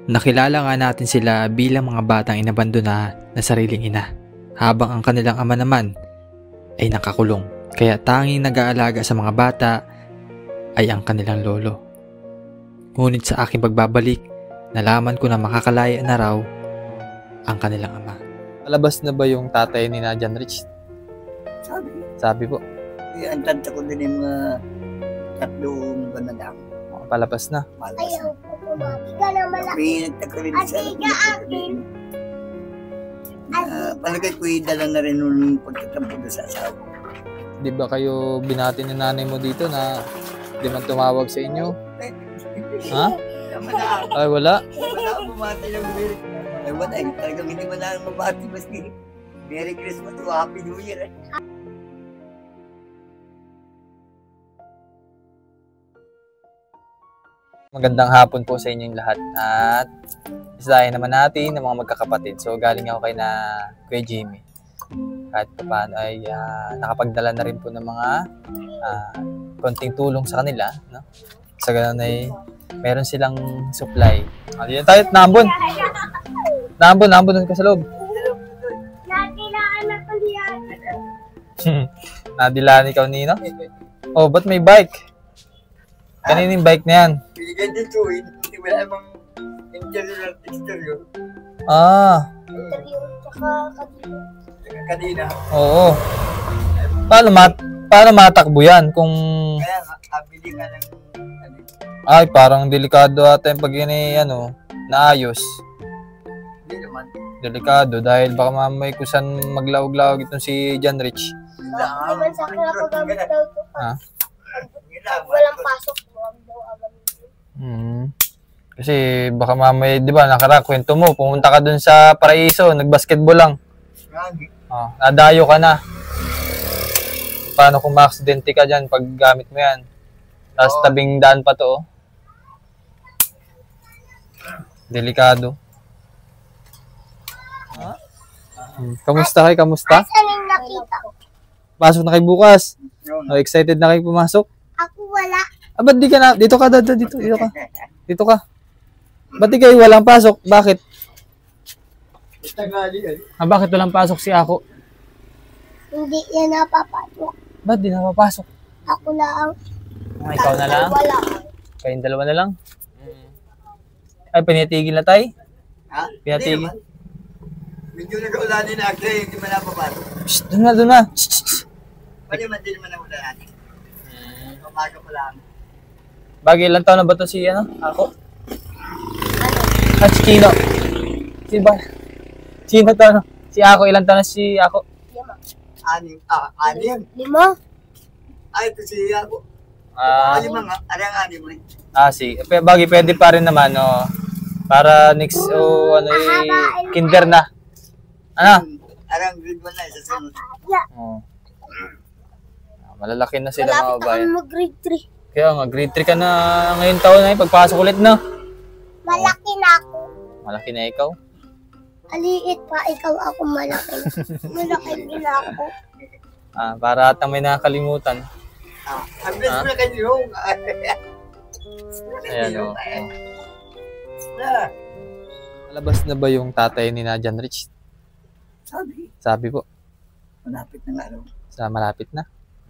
Nakilala nga natin sila bilang mga batang inabandona na sariling ina, habang ang kanilang ama naman ay nakakulong. Kaya tanging nag-aalaga sa mga bata ay ang kanilang lolo. Ngunit sa aking pagbabalik, nalaman ko na makakalaya na raw ang kanilang ama. Palabas na ba yung tatay ni na John Rich? Sabi po. Ang tanta ko din yung mga tatlong banadang. Palabas na. Ayaw ko kumaki ka na malaki. Nagtakarin Ate ka akin. Palagay ko yung dala na rin nung pagtatampo doon sa asawa. Di ba kayo binati ni nanay mo dito na di man tumawag sa inyo? Ha? Ay, wala? Wala akong bumati ng Merry Christmas. Ay, wala eh. Talagang hindi mo na mabati. Maski Merry Christmas o Happy New Year. Magandang hapon po sa inyong lahat. At isahin naman natin ng mga magkakapatid. So galing ako kay Kuya Jimmy. Kahit paano ay nakapagdala na rin po ng mga konting tulong sa kanila. No? Sa ganun ay meron silang supply. Diyan tayo, Nambon. Nambon ka sa loob. Nakilaan na ko yan. Nadilaan ikaw, Nino? Oh, ba't may bike? Kanina yung bike na yan? Binigay dito, hindi wala namang interior at exterior. Interview, tsaka kadino. Kanina. Oo. Paano matakbo yan kung... Kaya kabili ka ng... Ay, parang delikado ata yung pag yun naayos. Hindi naman. Delikado dahil baka mamay kung saan maglawag-lawag itong si John Rich. Hindi man sa akin ako gamit daw ito. Ha? Pag walang pasok, huwag daw agad. Kasi baka mamay, di ba, kwento mo, pumunta ka dun sa Paraiso, nagbasketball lang. Nadayo ka na. Paano kung ma-aksidente ka dyan pag gamit mo yan? Tapos tabing daan pa to, oh. Delikado. Kamusta kayo? Kamusta? Saan yung nakita? Pasok na kayo bukas. Excited na kayo pumasok? Ako wala. Ba't di ka na? Dito ka. Dito ka. Ba't di kayo walang pasok? Bakit? Bakit walang pasok si Ako? Hindi yan napapasok. Ba't di napapasok? Ako lang. Ikaw na lang? Wala. Kayong dalawa na lang? Ay, pinatigil na tayo? Ha? Pinatigil? Medyo nag-ulanin na ako, hindi mo napapasok. Shhh, doon na. Shhh. Pwede man din naman ang ulanin. Umaga pa lang. Bagay, ilang taon na ba ito si Ako? Si Chino. Sino to? Si Ako, ilang taon na si Ako? Anim. 5. Ay, ito si ako. Lima nga, arang anim mo. Bagay, pwede pa rin naman, para next, kinder na. Arang grade 1 na, isa sunod. Malalaki na sila, mga Malapit babae. ako mag-grade 3. Kaya nga, grade 3 ka na ngayon taon na pagpasok ulit, no? Malaki na ako. Malaki na ikaw. Aliit pa, ikaw ako malaki. Malaki din ako. Para atang may nakakalimutan. Ang bless mo na kayo. Ayan, o. Malabas na ba yung tatay ni na John Rich? Sabi po. Malapit na nga. Malapit na.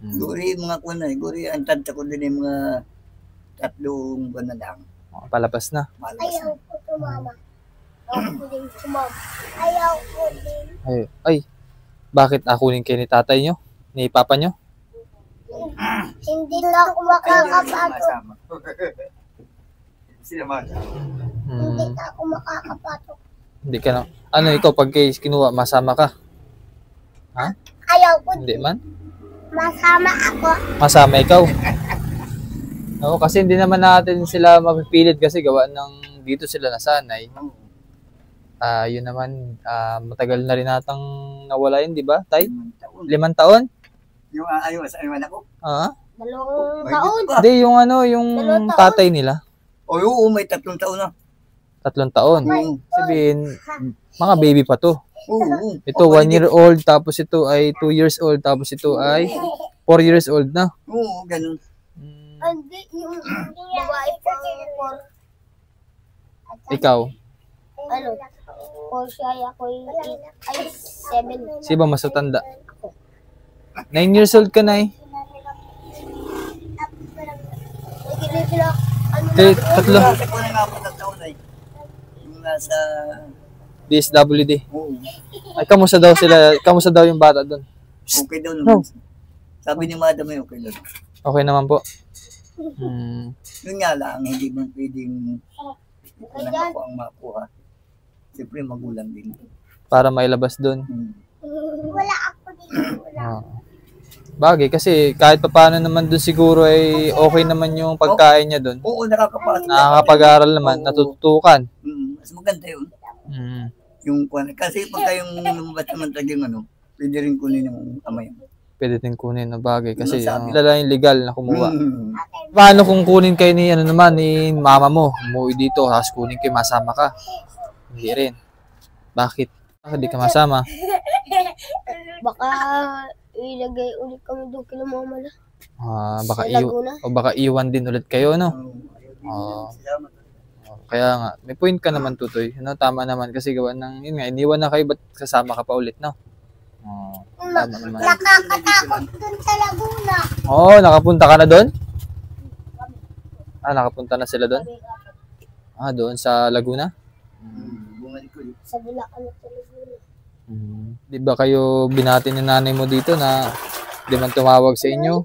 Guri mga kuna, guri ang tanta ko din yung mga tatlong banadang. Palabas na. Ayaw ko tumama. Ayaw ko din tumama. Ayaw ko din. Ay, bakit akunin kayo ni tatay nyo? Ni papa nyo? Hindi na ako makakapasok. Sila masama. Hindi na ako makakapasok. Hindi ka na. Ikaw pag kayo kinuha, masama ka? Ha? Ayaw ko Hindi din. man? Masama ako. Masama ikaw? Oo, kasi hindi naman natin sila mapipilit kasi gawa ng dito sila nasanay. Yun naman, matagal na rin natang nawala yun, di ba, Tay? 5 taon? Yung ayaw ako? 2 taon. Hindi, yung tatay nila. Oo, may 3 taon na. 3 taon. Sabihin, mga baby pa to. Oo. Ito 1 year old, tapos ito ay 2 years old, tapos ito ay 4 years old na. Oo, ganun. Hindi, yung babae pa. Ikaw, Ano? O siya ay ako ay 7. Si ba mas matanda? 9 years old ka na eh. Nagkili sila. Ano Tatlo. Nasa ko na nga po ng taon ay. Yung nasa... DSWD. Oo. Ay, kamusta daw sila? Kamusta daw yung bata doon? Okay daw naman. Sabi ni madam ay okay daw. Okay naman po. Yun nga lang, hindi man pwedeng walang ako ang makuha. Siyempre magulang din. Para mailabas doon. Wala ako dito. Bagay, kasi kahit papaano naman doon siguro ay okay naman yung pagkain niya doon. Oo, nakakapasok. Nakakapag-aral naman, Oo. natutukan. Mas maganda yun. Yung kasi pagka yung lumabas naman talaga yung ano, pwede rin kunin ng ama yun. Pwede din kunin na bagay kasi Sabi. kilala yung legal na kumuha. Paano kung kunin kayo ni ano naman ni mama mo, umuwi dito, tapos kunin kayo, masama ka? Hindi rin. Bakit? Bakit di ka masama? Baka ilagay ulit kami doon kila mama na. Baka Sa Laguna. baka iwan din ulit kayo, no? Salamat. Kaya nga, may point ka naman, Tutoy. No, tama naman kasi gawa ng, yun nga, iniwan na kayo, ba't kasama ka pa ulit, no? Tama naman. Nakakatakot doon sa Laguna. Nakapunta ka na doon? Nakapunta na sila doon? Doon sa Laguna? Bumalik ko yun. Sa Bulacan at sa Laguna. Di ba kayo binati ni nanay mo dito na di man tumawag sa inyo?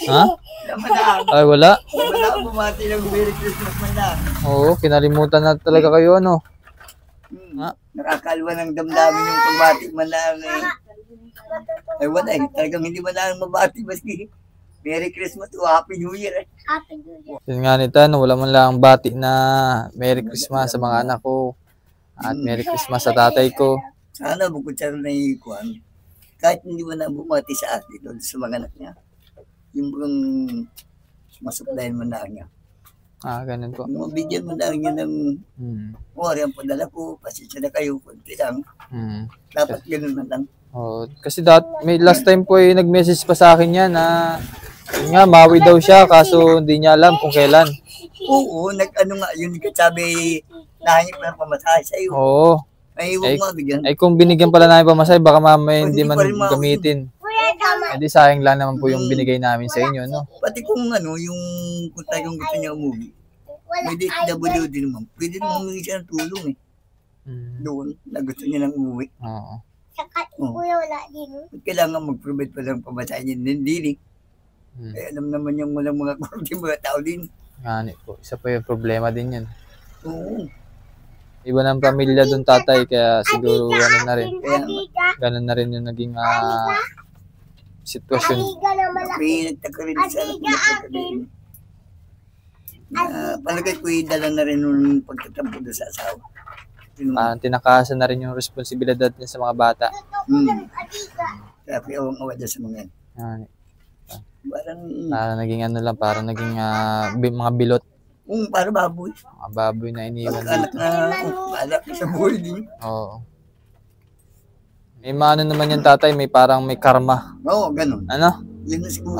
Ha? Naman na. Ay, wala. Wala akong bumati ng Merry Christmas man na. Oo, kinalimutan na talaga kayo, ano? Nakakalwa ng damdamin yung pagbati man lang eh. Ay wala eh. Talagang hindi man lang mabati maski Merry Christmas o Happy New Year eh. Happy New Year. Yun nga nita, no, wala man lang bati na Merry Christmas sa mga anak ko. At Merry Christmas sa tatay ko. Sana bukod sa na ikuan. Kahit hindi mo na bumati sa atin doon sa mga anak niya. Yung bang masuplayan mo na niya. Ganun po. Mabigyan mo na niya ng ang padala ko. Pasensya na kayo. Kunti lang. Dapat ganun na lang. Kasi may last time po nag-message pa sa akin yan na yun nga, mawi daw siya kaso hindi niya alam kung kailan. Oo, nag-ano nga, yun sabi, nahingip na ng pamasahe sa'yo. Oo. Ay, huwag mabigyan. Ay kung binigyan pala namin pamasay, baka mamaya hindi man pa rin gamitin. Kuya, tama. Hindi sayang lang naman po yung binigay namin sa inyo, no? Pati kung ano, yung kung talagang gusto niya umuwi, may DSWD naman. Pwede naman humingi siya ng tulong eh. Doon, na gusto niya nang umuwi. Oo. Saka, kuya, wala din. At kailangan mag-provide pa lang pamasahe niya din din eh. Eh, alam naman yung walang mga korte mga tao din. Ngani po. Isa pa yung problema din yan. Oo. Iba ng pamilya doon tatay, kaya siguro gano'n na rin. Adiga. Gano'n na rin yung naging sitwasyon. Adiga na malaki. May nagtaka rin sa nagtaka palagay ko dala na rin nung pagtatampo doon sa asawa. Tinakasan na rin yung responsibilidad niya sa mga bata. Adiga. Kaya awang-awa dyan sa mga yan. Ngani. Parang, Naging ano lang, parang naging mga bilot. para baboy. Mga baboy na iniwan Anak dito. na, anak sa buhay din. Oo. May maano naman yung tatay, may parang may karma. Oo, ganun. Ano? Yun na siguro.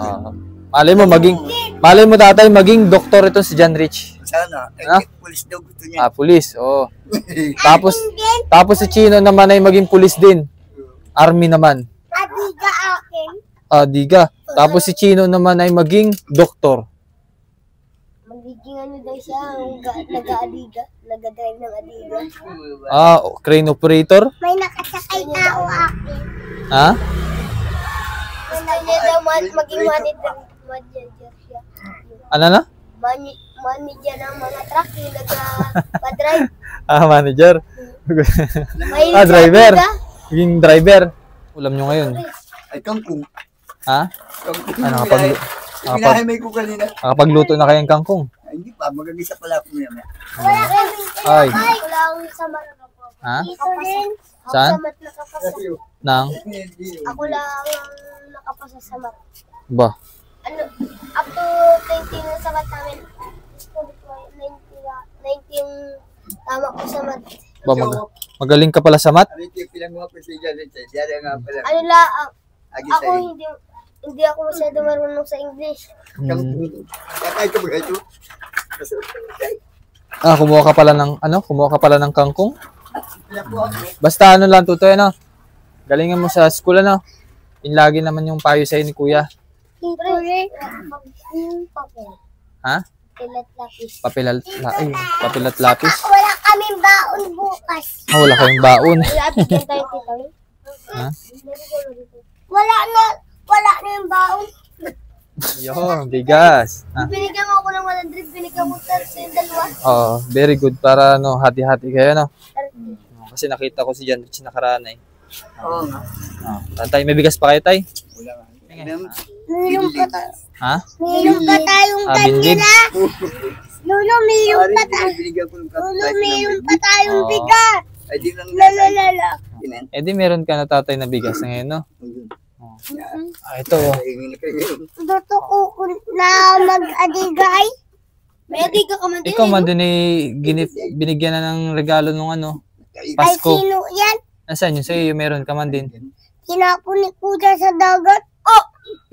Malay mo tatay, maging doktor ito si John Rich. Sana. Ah? Pulis daw gusto niya. Pulis, oo. Tapos si Chino naman ay maging pulis din. Army naman. Adiga akin. Diga. Tapos si Chino naman ay maging doktor. Magiging ano daw siya, nag-aadiga. Nag-drive ng adiga. Crane operator. May nakasakay tao akin. Ha? Gusto niya daw maging manager siya. Ano na? Manager ng mga truck yung nag-drive. Manager. Driver. Maging driver. Ulam nyo ngayon. Ay, kangkong. Ha? Kangkong. Pinahimay ko kanina. Nakapagluto na kayong kangkong. Ay, hindi pa. Magagisa pala ako niya. Wala Ay. Wala akong samat. Ha? Dito rin. Saan? Samat nakapasa. Nang? Ako lang ang nakapasa sa mat. Ba? Ano, up to 20 na samat namin. 19 tama ko sa mat. Ba, magaling ka pala sa mat? Ano yung pinanguha ko siya dyan? Diyan nga pala. Ano lang, Agi ako sa'yo. hindi ako masyado marunong sa English. Kangkong. Kakay ka ba ito? Kumuha ka pala ng, kumuha ka pala ng kangkong? Basta ano lang, Tutoy, ano? Galingan mo sa school, ano? Yung lagi naman yung payo sa'yo ni Kuya. Yung papel. Ha? Pilat lapis. Papel at lapis. Wala kaming baon bukas. Wala kayong baon. Wala, bigyan tayo tita. Ha? Wala na yung baon. Yun, bigas. Ha? Binigyan mo ako ng 100, binigyan mo yung dalawa. Oh, very good para hati-hati kayo, no? Kasi nakita ko si Jan Rich nakaraan eh. Oo nga. Tay, may bigas pa kayo, Tay? Wala nga. Mayroon pa tayo. Ha? Mayroon pa tayong Bindig. kanila. Lolo, mayroon pa tayo. Binigyan ko ng Lolo, mayroon pa tayong bigas. Ay, di lang Lala. Eh di meron ka na tatay na bigas na ngayon, no? Ito. Gusto ko na mag-adigay. May adiga ka man din. Ikaw man din binigyan na ng regalo nung Ay, Pasko. sino yan? Nasaan yun? Sa'yo, meron ka man din. Kinapon ni Kuya sa dagat. Oh!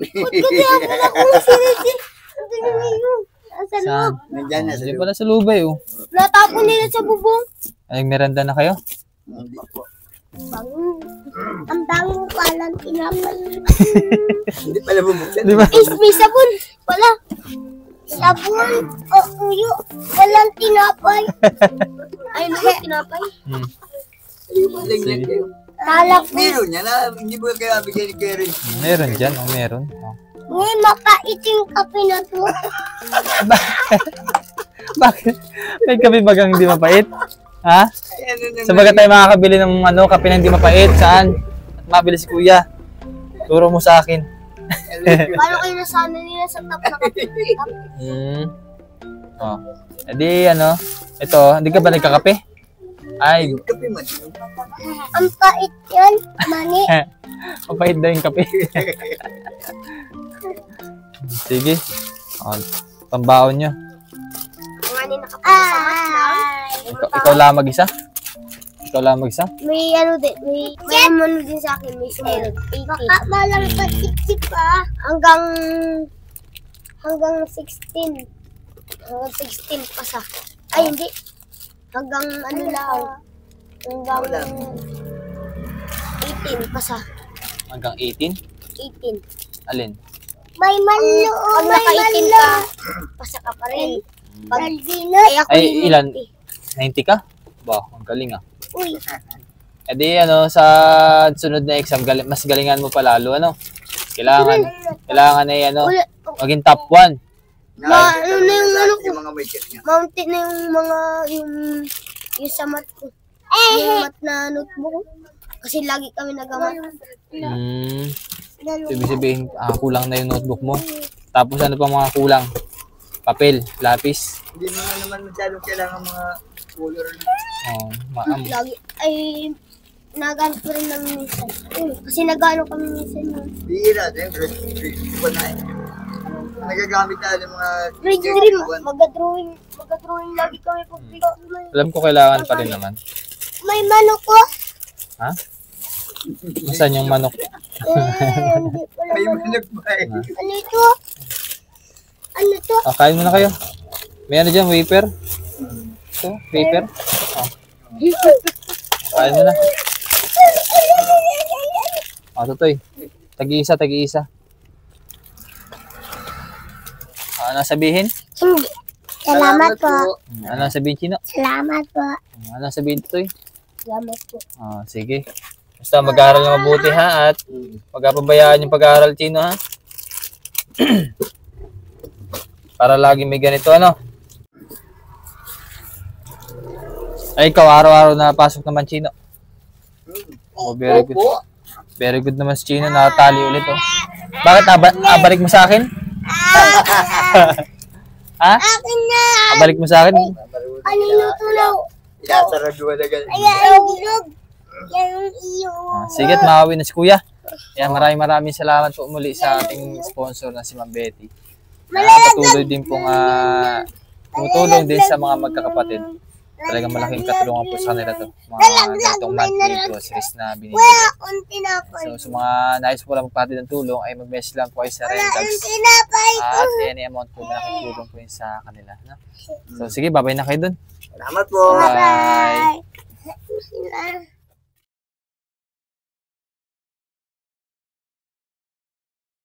Ba't kasi ako na sinisi? Ano yun? Sa loob. Nandiyan na sa Hindi pala sa lubay, oh. Natapon nila sa bubong. Ay, merenda na kayo? Ang bango palang tinapay. Hindi pala bubuksan. Di ba? May sabon. Wala. Sabon o uyo. Walang tinapay. Ay, ano tinapay? Sige. Talak mo. Meron niya na, hindi mo kaya bigyan ni Karen. Meron dyan, oh, meron. Oh. Ngayon, mapait yung kape na to. Bakit? May kape bagang hindi mapait? Ha? Ano Sa baga tayo makakabili ng kape na hindi mapait? Saan? At mabili si Kuya. Turo mo sa akin. Paano kayo nasana nila sa top na kape? Oh. Edi ito, hindi ka ba nagkakape? Ay, Kape man. Ang pait yun, mani. mapait daw yung kape. Sige. Oh, pambaon nyo. Mani na kape sa mat lang. Ikaw lang mag-isa? Ikaw lang mag-isa? May din, may ano din sa akin, may sumunod. 80. Baka malang patik pa. Hanggang 16. Hanggang 16 pa sa. Ay, hindi. Hanggang ano lang. Hanggang 18 pa sa. Hanggang 18? 18. Alin? May manlo. Pag naka-18 ka, pasa ka pa rin. Pag ay ako Ay, yung ilan? 90. 90 ka? Ba, ang galing ah. Uy. E di sa sunod na exam, mas galingan mo pa lalo, Kailangan ay maging top 1. Ano na yung ano ko? Yung mga may check niya. Mountain na yung mga, yung sa mat ko. Yung mat na notebook ko. Kasi lagi kami nagamat. Ibig sabihin, kulang na yung notebook mo. Tapos ano pa mga kulang? Papel, lapis. Hindi mo nga naman masyadong kailangan mga color. Lagi, ay, nagaan ko rin ng minsan. Kasi nagano kami minsan yun. Bihira din, grade 1 na eh. Nagagamit na ng mga Grade 3, mag-drawing lagi kami pag Alam ko kailangan pa rin naman. May manok ko. Ha? Saan yung manok? Hindi pala may manok. manok ba eh. Ano ito? Ano to? Kain mo na kayo. May dyan, wafer. Ito, wafer. Kain mo na. Tutoy. Tagi-isa. Ano sabihin? Hindi. Salamat po. Ano sabihin, Chino? Salamat po. Ano sabihin, Tutoy? Salamat po. Sige. Basta mag-aaral na mabuti, ha? At pagpapabayaan yung pag-aaral, Chino, ha? Para lagi may ganito, Ay, ikaw, araw-araw na pasok naman, Chino. Oh, very good. Very good naman si Chino. Nakatali ulit, Bakit? Balik mo sa akin? Ha? Akin na! Balik mo sa akin? Kanino tulaw? Isasaraduan na ganun. Ayan, bilog. Yan yung iyo. Sige, at makawin na si Kuya. Yan, maraming salamat po muli sa ating sponsor na si Ma'am Betty. Patuloy din pong tumutulong din sa mga magkakapatid. Talagang malaking katulungan po sa kanila to. Mga ganitong monthly groceries na binibigay. Wala akong tinapay. So, sa mga nais po lang magpatid ng tulong, ay mag-message lang po ay sa Wala akong Rendags. tinapay. At any amount po malaking tulong po yun sa kanila. So, sige, babay na kayo dun. Salamat po. Bye. Bye-bye.